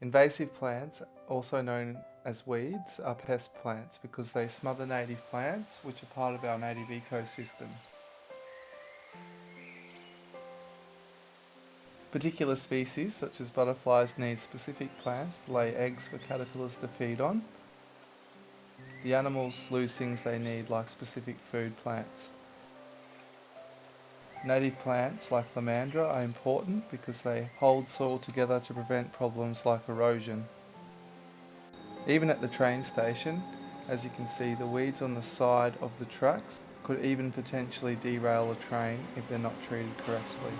Invasive plants, also known as weeds, are pest plants because they smother native plants, which are part of our native ecosystem. Particular species, such as butterflies, need specific plants to lay eggs for caterpillars to feed on. The animals lose things they need, like specific food plants. Native plants like lantana are important because they hold soil together to prevent problems like erosion. Even at the train station, as you can see, the weeds on the side of the tracks could even potentially derail a train if they're not treated correctly.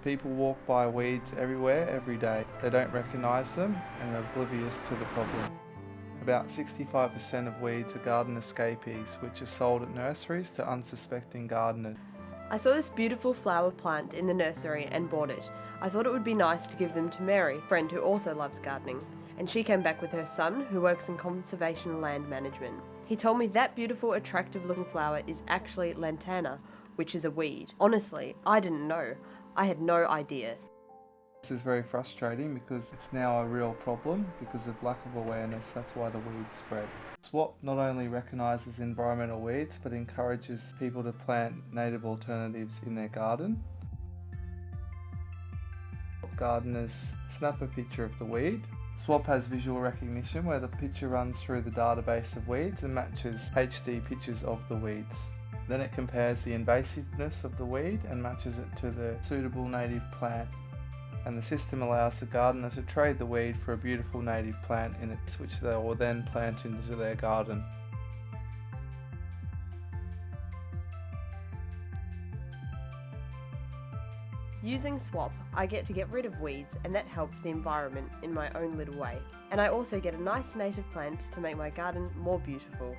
People walk by weeds everywhere every day. They don't recognise them and are oblivious to the problem. About 65% of weeds are garden escapees, which are sold at nurseries to unsuspecting gardeners. I saw this beautiful flower plant in the nursery and bought it. I thought it would be nice to give them to Mary, a friend who also loves gardening, and she came back with her son who works in conservation and land management. He told me that beautiful, attractive looking flower is actually lantana, which is a weed. Honestly, I didn't know. I had no idea. This is very frustrating because it's now a real problem because of lack of awareness. That's why the weeds spread. SWAP not only recognises environmental weeds but encourages people to plant native alternatives in their garden. Gardeners snap a picture of the weed. SWAP has visual recognition where the picture runs through the database of weeds and matches HD pictures of the weeds. Then it compares the invasiveness of the weed and matches it to the suitable native plant. And the system allows the gardener to trade the weed for a beautiful native plant in it, which they will then plant into their garden. Using SWAP, I get to get rid of weeds, and that helps the environment in my own little way. And I also get a nice native plant to make my garden more beautiful.